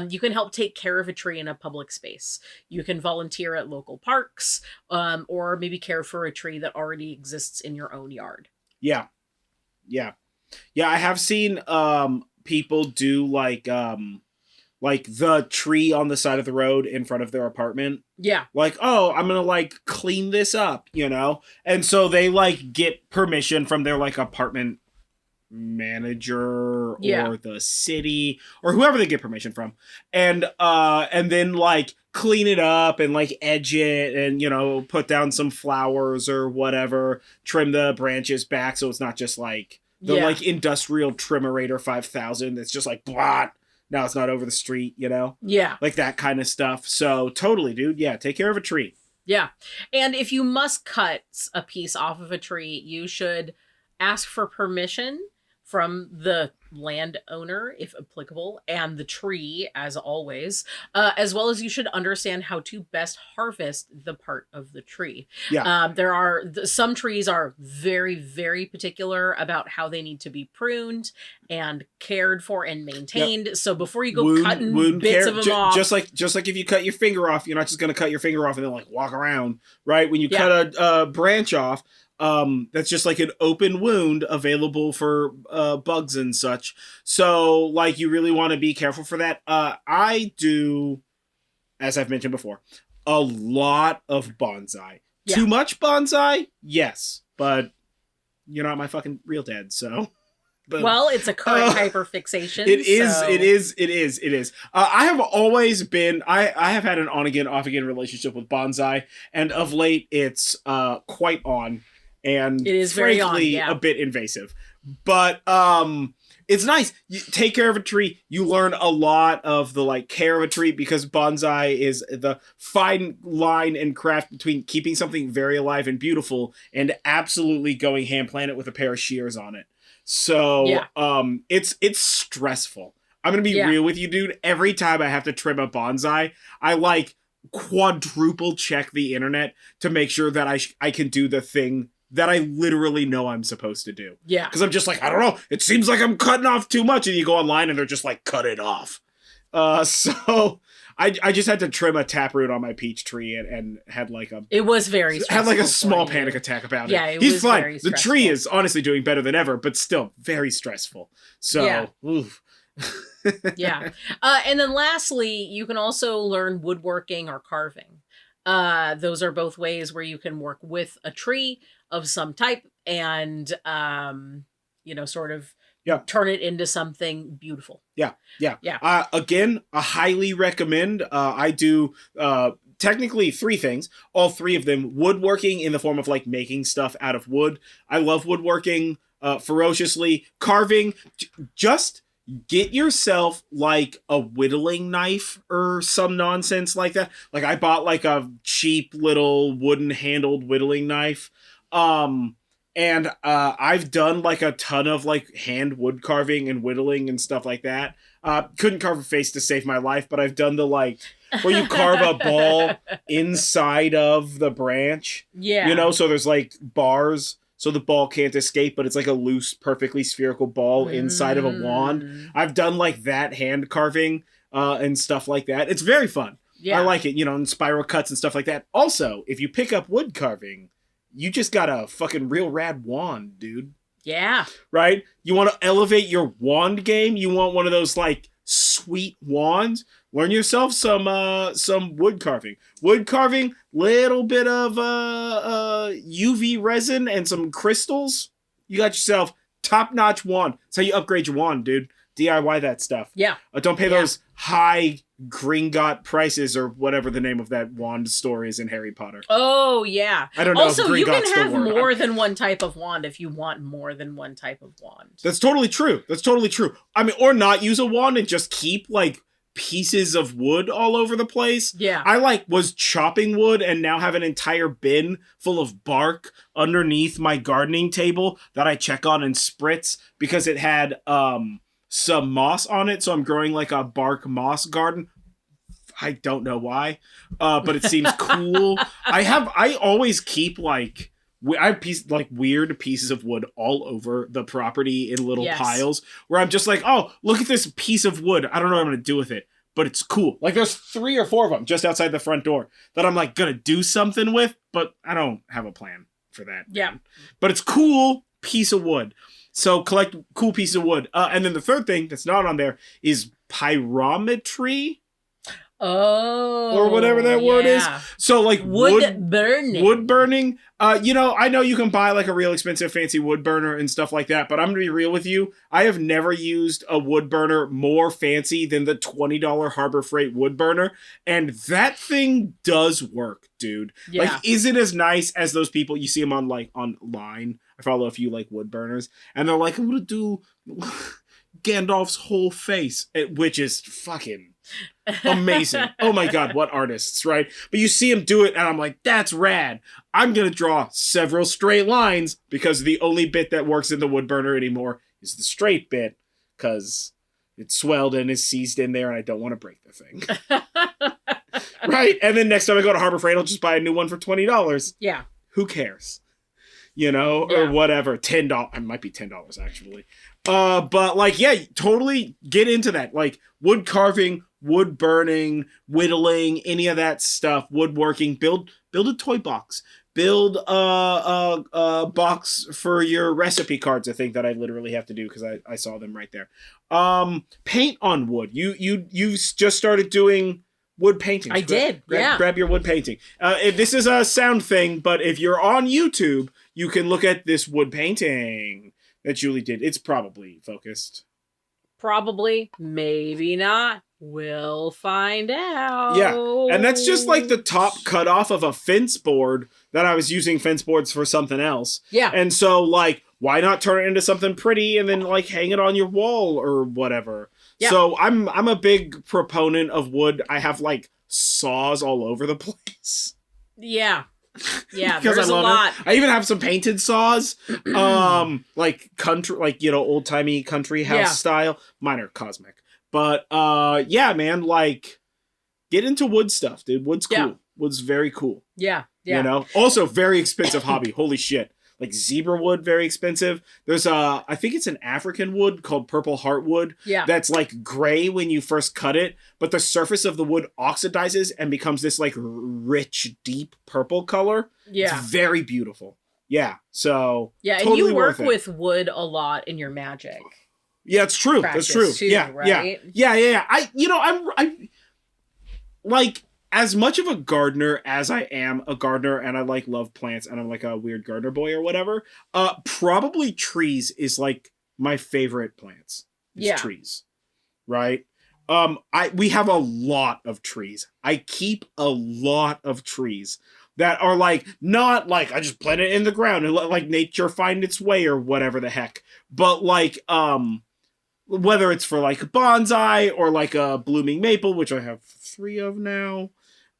you can help take care of a tree in a public space. You can volunteer at local parks, or maybe care for a tree that already exists in your own yard. Yeah. I have seen people do like the tree on the side of the road in front of their apartment. Yeah. Like, oh, I'm gonna like clean this up, and so they like get permission from their like apartment manager Yeah. or the city or whoever they get permission from, and then like clean it up and like edge it and, you know, put down some flowers or whatever, trim the branches back so it's not just like the like industrial Trimmerator 5000 that's just like blah, now it's not over the street, you know? Yeah. Like that kind of stuff. So totally, dude. Yeah, take care of a tree. Yeah. And if you must cut a piece off of a tree, you should ask for permission from the landowner, if applicable, and the tree, as always, as well as you should understand how to best harvest the part of the tree. Yeah. There are some trees are very, very particular about how they need to be pruned and cared for and maintained. Yep. So before you go cutting bits of them off, just like if you cut your finger off, you're not just gonna cut your finger off and then like walk around, right? When you cut a branch off, that's just like an open wound available for bugs and such. So like you really want to be careful for that. I do, as I've mentioned before, a lot of bonsai. Yeah. Too much bonsai? Yes, but you're not my fucking real dad, so. But, well, it's a current hyperfixation. It is. I have always been. I have had an on again, off again relationship with bonsai, and of late it's quite on. And it is frankly a bit invasive, but it's nice. You take care of a tree. You learn a lot of the like care of a tree, because bonsai is the fine line and craft between keeping something very alive and beautiful and absolutely going ham planet with a pair of shears on it. So it's stressful. I'm gonna be real with you, dude. Every time I have to trim a bonsai, I like quadruple check the internet to make sure that I can do the thing that I literally know I'm supposed to do. Yeah. Because I'm just like, I don't know, it seems like I'm cutting off too much. And you go online and they're just like, cut it off. So I just had to trim a taproot on my peach tree and had like a... It was very stressful. Had like a small panic attack about it. Yeah, it He's was fine. Very the tree is honestly doing better than ever, but still very stressful. So, oof. Yeah. And then lastly, you can also learn woodworking or carving. Those are both ways where you can work with a tree of some type and, sort of turn it into something beautiful. Yeah. Again, I highly recommend. I do technically 3 things, all 3 of them woodworking in the form of like making stuff out of wood. I love woodworking ferociously. Carving, just get yourself like a whittling knife or some nonsense like that. Like I bought like a cheap little wooden handled whittling knife. And I've done like a ton of like hand wood carving and whittling and stuff like that. Couldn't carve a face to save my life, but I've done the like where you carve a ball inside of the branch. Yeah. You know, so there's like bars so the ball can't escape, but it's like a loose, perfectly spherical ball inside of a wand. I've done like that hand carving and stuff like that. It's very fun. Yeah. I like it, and spiral cuts and stuff like that. Also, if you pick up wood carving, you just got a fucking real rad wand, dude. Yeah. Right? You want to elevate your wand game? You want one of those like sweet wands? Learn yourself some wood carving. Wood carving, little bit of UV resin and some crystals. You got yourself top-notch wand. That's how you upgrade your wand, dude. DIY that stuff. Yeah. Don't pay those high Gringot prices or whatever the name of that wand store is in Harry Potter. Oh, yeah. I don't know. Also, you can have more than one type of wand if you want more than one type of wand. That's totally true. I mean, or not use a wand and just keep like pieces of wood all over the place. Yeah. I was chopping wood and now have an entire bin full of bark underneath my gardening table that I check on and spritz because it had some moss on it, so I'm growing like a bark moss garden. I don't know why, but it seems cool. I always keep like I have weird pieces of wood all over the property in little piles where I'm just like, oh, look at this piece of wood. I don't know what I'm gonna do with it, but it's cool. Like there's 3 or 4 of them just outside the front door that I'm like gonna do something with, but I don't have a plan for that. Yeah, man. But it's cool piece of wood. So collect cool piece of wood. And then the third thing that's not on there is pyrometry. Oh. Or whatever that word is. So like wood burning. Wood burning. I know you can buy like a real expensive fancy wood burner and stuff like that, but I'm gonna be real with you. I have never used a wood burner more fancy than the $20 Harbor Freight wood burner, and that thing does work, dude. Yeah. Like, is it as nice as those people you see them on like online? I follow a few like wood burners, and they're like, I'm gonna do Gandalf's whole face, which is fucking amazing. Oh my god, what artists, right? But you see him do it, and I'm like, that's rad. I'm gonna draw several straight lines because the only bit that works in the wood burner anymore is the straight bit, because it's swelled and is seized in there, and I don't want to break the thing. Right? And then next time I go to Harbor Freight, I'll just buy a new one for $20. Yeah. Who cares? Or whatever. $10. It might be $10 actually. But like, yeah, totally get into that. Like wood carving, wood burning, whittling, any of that stuff, woodworking. Build a toy box. Build a box for your recipe cards. I think that I literally have to do because I saw them right there. Paint on wood. You just started doing wood painting. I did. Grab your wood painting. If this is a sound thing, but if you're on YouTube, you can look at this wood painting that Julie did. It's probably focused. Probably. Maybe not. We'll find out. Yeah. And that's just like the top cut off of a fence board that I was using fence boards for something else. Yeah. And so like, why not turn it into something pretty and then like hang it on your wall or whatever? Yeah. So I'm a big proponent of wood. I have like saws all over the place. Yeah. Yeah, there's a lot. I even have some painted saws. Like country, like, old-timey country house style. Mine are cosmic. But yeah, man, like get into wood stuff, dude. Wood's cool. Yeah. Wood's very cool. Yeah. Yeah. Also very expensive hobby. Holy shit. Like zebra wood, very expensive. There's I think it's an African wood called purple heartwood. Yeah. That's like gray when you first cut it, but the surface of the wood oxidizes and becomes this like rich, deep purple color. Yeah. It's very beautiful. Yeah. So yeah, totally and you work with wood a lot in your magic. Yeah, it's true. That's true. Too, yeah, right? Yeah. I'm like, as much of a gardener as I am a gardener, and I like love plants, and I'm like a weird gardener boy or whatever, probably trees is like my favorite plants. Trees. Right? We have a lot of trees. I keep a lot of trees that are like, not like I just plant it in the ground and let like nature find its way or whatever the heck. But like, whether it's for like a bonsai or like a blooming maple, which I have 3 of now.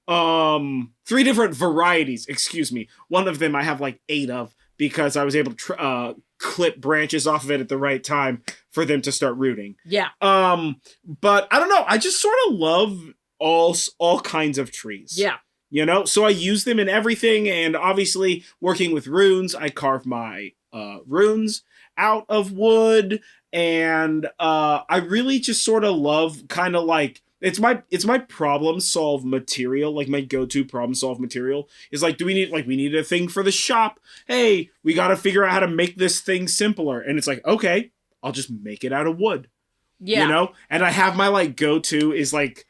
3 different varieties, excuse me. One of them I have like 8 of because I was able to clip branches off of it at the right time for them to start rooting. Yeah. But I don't know. I just sort of love all kinds of trees. Yeah. So I use them in everything, and obviously working with runes, I carve my runes out of wood, and I really just sort of love kind of like it's my problem solve material, like my go-to problem solve material is like, we need a thing for the shop. Hey, we got to figure out how to make this thing simpler. And it's like, okay, I'll just make it out of wood. Yeah. And I have my like go-to is like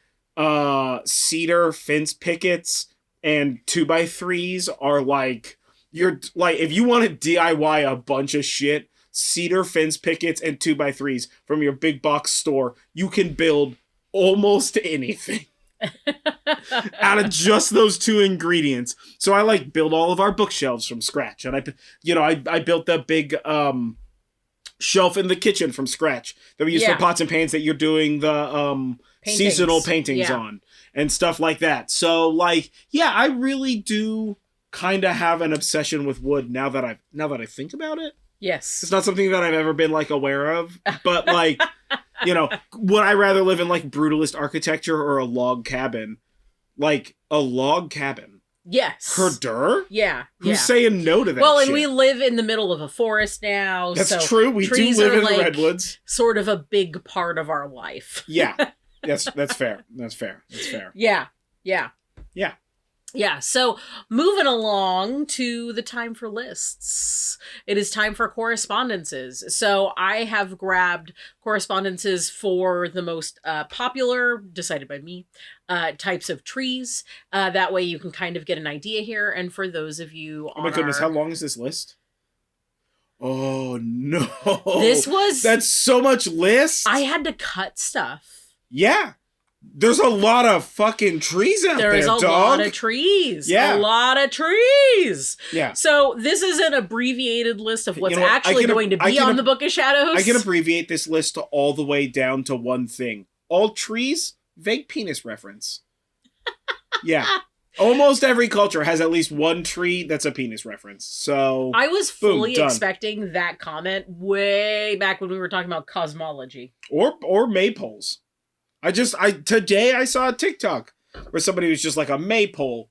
cedar fence pickets and 2x3s are like, you're like, if you want to DIY a bunch of shit, cedar fence pickets and 2x3s from your big box store, you can build almost anything out of just those 2 ingredients. So I like build all of our bookshelves from scratch, and I built the big shelf in the kitchen from scratch that we use for pots and pans that you're doing the seasonal paintings on and stuff like that. So like, yeah, I really do kind of have an obsession with wood now that I think about it. Yes. It's not something that I've ever been like aware of, but like, would I rather live in like brutalist architecture or a log cabin? Like a log cabin. Yes. Herder? Yeah. Who's saying no to that? Well, shit? And we live in the middle of a forest now. That's true. We do live in the redwoods. Sort of a big part of our life. Yeah. That's fair. That's fair. Yeah. Yeah, so moving along to the time for lists. It is time for correspondences. So I have grabbed correspondences for the most popular, decided by me, types of trees. That way you can kind of get an idea here. And for those of you Oh my goodness, how long is this list? Oh no. That's so much list. I had to cut stuff. Yeah. There's a lot of fucking trees out there, dog. There's a lot of trees. Yeah. A lot of trees. Yeah. So this is an abbreviated list of what's actually going to be on the Book of Shadows. I can abbreviate this list to all the way down to one thing. All trees, vague penis reference. Yeah. Almost every culture has at least one tree that's a penis reference. So I was fully expecting that comment way back when we were talking about cosmology. Or maypoles. Today I saw a TikTok where somebody was just like, a maypole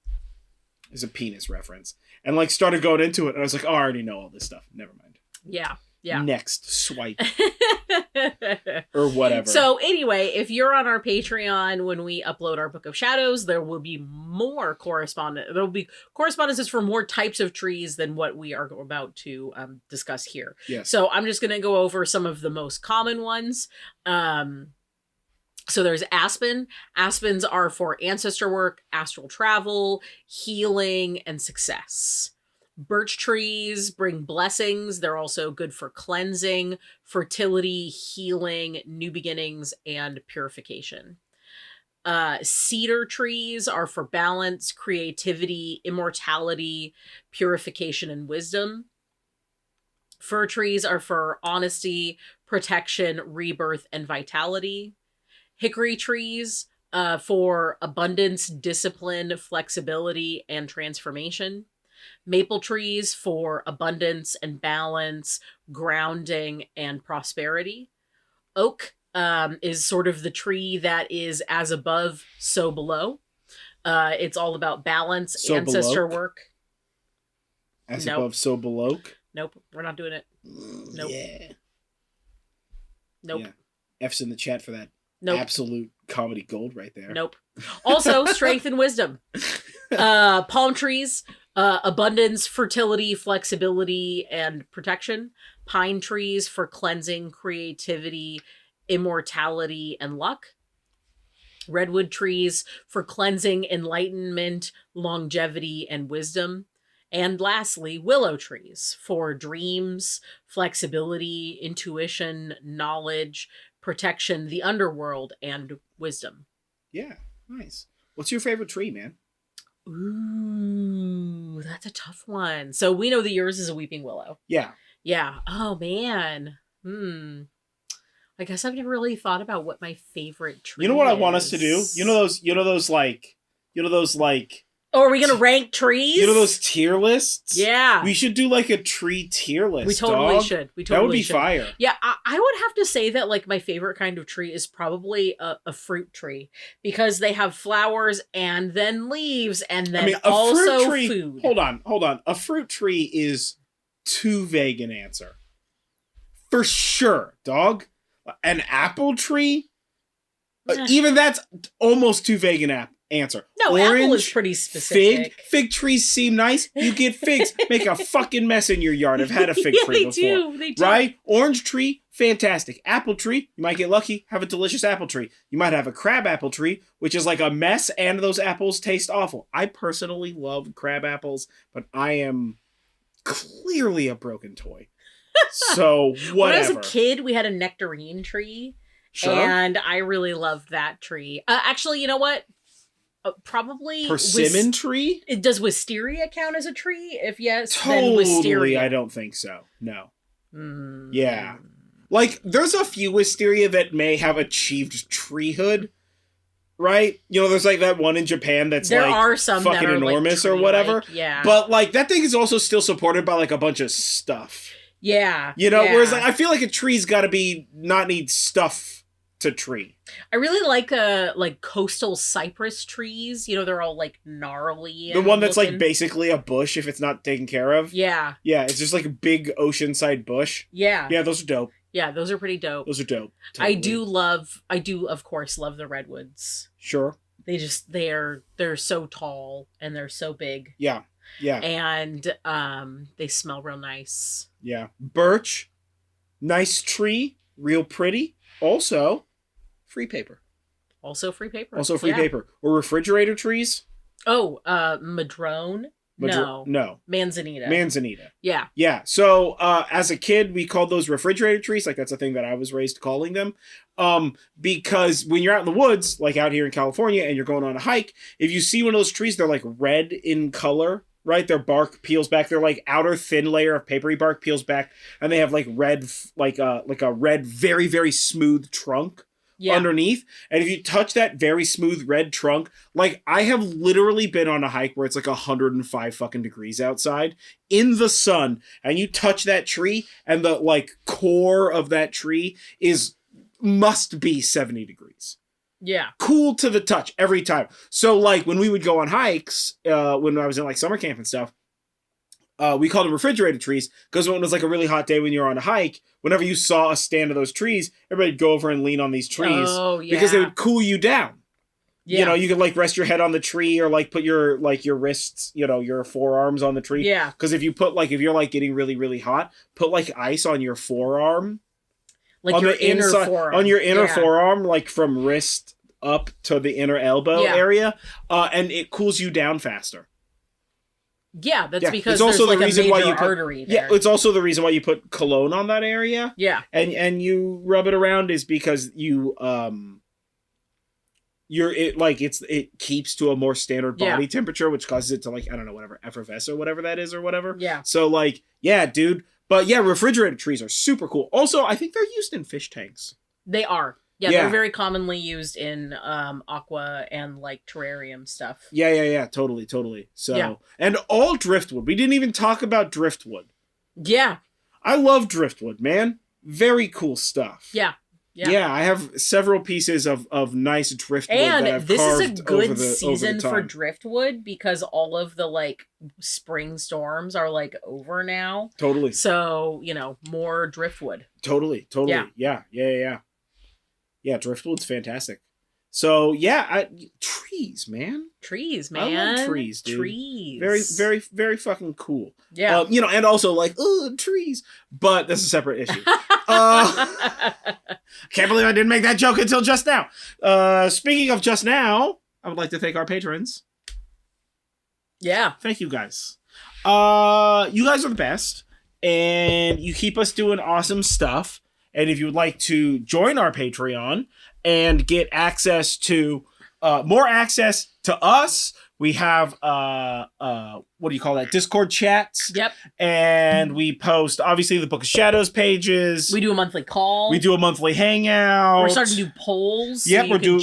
is a penis reference. And like started going into it. And I was like, oh, I already know all this stuff. Never mind. Yeah. Yeah. Next swipe. Or whatever. So anyway, if you're on our Patreon when we upload our Book of Shadows, there will be more correspondence. There will be correspondences for more types of trees than what we are about to discuss here. Yes. So I'm just going to go over some of the most common ones. So there's aspen. Aspens are for ancestor work, astral travel, healing, and success. Birch trees bring blessings. They're also good for cleansing, fertility, healing, new beginnings, and purification. Cedar trees are for balance, creativity, immortality, purification, and wisdom. Fir trees are for honesty, protection, rebirth, and vitality. Hickory trees for abundance, discipline, flexibility, and transformation. Maple trees for abundance and balance, grounding, and prosperity. Oak is sort of the tree that is as above, so below. It's all about balance, so ancestor below. Work. As above, so below. Nope, we're not doing it. Nope. Yeah. Nope. Yeah. F's in the chat for that. Nope. Absolute comedy gold right there. Nope. Also, strength and wisdom. Palm trees, abundance, fertility, flexibility, and protection. Pine trees for cleansing, creativity, immortality, and luck. Redwood trees for cleansing, enlightenment, longevity, and wisdom. And lastly, willow trees for dreams, flexibility, intuition, knowledge, protection, the underworld, and wisdom. Yeah, nice. What's your favorite tree, man? Ooh, that's a tough one. So we know that yours is a weeping willow. Yeah. Yeah. Oh, man. I guess I've never really thought about what my favorite tree is. You know what I want us to do? You know those Oh, are we gonna rank trees? You know those tier lists? Yeah. We should do like a tree tier list. We totally should. That would be fire. Yeah, I would have to say that like my favorite kind of tree is probably a fruit tree because they have flowers and then leaves and then also fruit tree, food. Hold on. A fruit tree is too vague an answer. For sure, dog. An apple tree? Even that's almost too vague an answer. No, Orange, apple is pretty specific. Fig trees seem nice. You get figs. Make a fucking mess in your yard. I've had a fig tree before. They do. Right? Orange tree, fantastic. Apple tree, you might get lucky, have a delicious apple tree. You might have a crab apple tree, which is like a mess, and those apples taste awful. I personally love crab apples, but I am clearly a broken toy. So, whatever. When I was a kid, we had a nectarine tree. Sure. And I really loved that tree. Actually, you know what? Probably persimmon tree? Does wisteria count as a tree? If yes, totally, then wisteria. I don't think so. No. Yeah. Like, there's a few wisteria that may have achieved treehood, right? You know, there's like that one in Japan that's there like are some fucking that are enormous like or whatever. Yeah. But like that thing is also still supported by like a bunch of stuff. Yeah. You know, whereas like I feel like a tree's gotta not need stuff to tree. I really like coastal cypress trees. You know, they're all like gnarly. The one that's like basically a bush if it's not taken care of. Yeah. Yeah, it's just like a big oceanside bush. Yeah. Yeah, those are dope. Yeah, those are pretty dope. Those are dope. Totally. I do of course love the redwoods. Sure. they're so tall and they're so big. Yeah. Yeah. And they smell real nice. Yeah. Birch, nice tree, real pretty. Also, free paper. Also free paper. Also free paper. Or refrigerator trees. Oh, madrone. No. Manzanita. Manzanita. Yeah. Yeah. So as a kid, we called those refrigerator trees. Like that's a thing that I was raised calling them. Because when you're out in the woods, like out here in California, and you're going on a hike, if you see one of those trees, they're like red in color, right? Their bark peels back. They're like outer thin layer of papery bark peels back, and they have like red, like a red, very, very smooth trunk. Underneath, and if you touch that very smooth red trunk, like I have literally been on a hike where it's like 105 fucking degrees outside in the sun, and you touch that tree, and the like core of that tree must be 70 degrees. Yeah. Cool to the touch every time. So like when we would go on hikes, when I was in like summer camp and stuff, we called them refrigerator trees because when it was like a really hot day when you were on a hike, whenever you saw a stand of those trees, everybody'd go over and lean on these trees because they would cool you down. Yeah. You know, you could like rest your head on the tree or like put your wrists, your forearms on the tree. Yeah. Because if you're like getting really, really hot, put like ice on your forearm. Like on your inner forearm. On your inner forearm, like from wrist up to the inner elbow area. And it cools you down faster. Yeah, that's because it's also there's like a major artery there. Yeah, it's also the reason why you put cologne on that area. Yeah. And you rub it around is because it keeps to a more standard body temperature, which causes it to like, I don't know, whatever, effervesce or whatever that is or whatever. Yeah. So like, yeah, dude. But yeah, refrigerator trees are super cool. Also, I think they're used in fish tanks. They are. Yeah, they're very commonly used in aqua and like terrarium stuff. Yeah, totally. So, and all driftwood. We didn't even talk about driftwood. Yeah. I love driftwood, man. Very cool stuff. Yeah. Yeah, I have several pieces of nice driftwood that I've this carved is a good season for driftwood because all of the like spring storms are like over now. Totally. So, more driftwood. Totally. Yeah. Yeah, driftwood's fantastic. So yeah, trees, man. I love trees, dude. Trees. Very, very, very fucking cool. Yeah. And also like, trees. But that's a separate issue. Can't believe I didn't make that joke until just now. Speaking of just now, I would like to thank our patrons. Yeah. Thank you guys. You guys are the best. And you keep us doing awesome stuff. And if you would like to join our Patreon and get access to more access to us, we have what do you call that? Discord chats. Yep. And we post obviously the Book of Shadows pages. We do a monthly call. We do a monthly hangout. We're starting to do polls. Yep, we're doing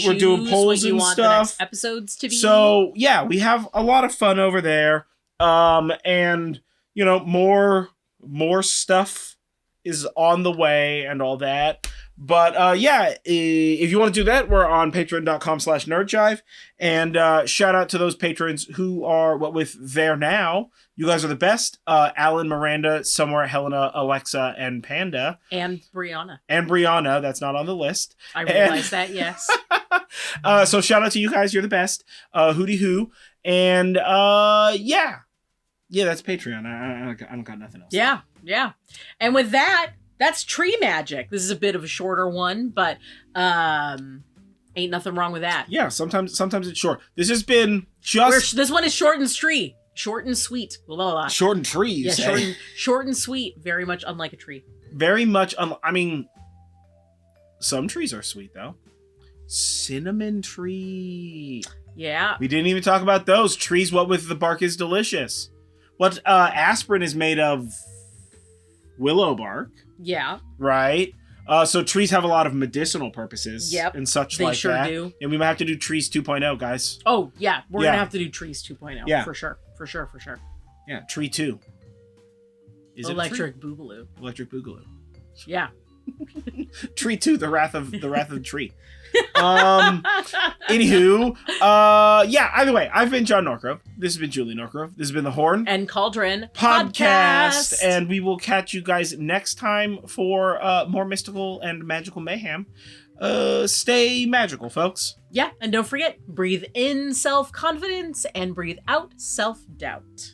polls and stuff. The next episodes to be. So yeah, we have a lot of fun over there. And more stuff is on the way and all that. But if you want to do that, we're on patreon.com/nerdjive. And shout out to those patrons who are with there now. You guys are the best. Alan, Miranda, Somewhere, Helena, Alexa, and Panda. And Brianna. That's not on the list. I realize that, yes. So shout out to you guys. You're the best. Hootie hoo. And yeah, that's Patreon. I don't got nothing else. Yeah. And with that, that's tree magic. This is a bit of a shorter one, but ain't nothing wrong with that. Yeah, sometimes it's short. This has been just... This one is short and sweet. Short and sweet. Blah, blah, blah. Short and trees. Yeah, short and sweet. Very much unlike a tree. Very much... I mean, some trees are sweet, though. Cinnamon tree. Yeah. We didn't even talk about those. Trees, what with the bark is delicious. What aspirin is made of... willow bark. Yeah. Right? So trees have a lot of medicinal purposes. Yep. And such they like sure that. Do. And we might have to do trees 2.0, guys. Oh, yeah. We're going to have to do trees 2.0. Yeah. For sure. Yeah, tree 2. Is Electric Boogaloo. Electric Boogaloo. Yeah. Tree 2, the wrath of the tree. Anywho, either way, I've been John Norcrow. This has been Julie Norcrow. This has been the Horn and Cauldron podcast. And we will catch you guys next time for more mystical and magical mayhem. stay magical, folks. Yeah, and don't forget, breathe in self-confidence and breathe out self-doubt.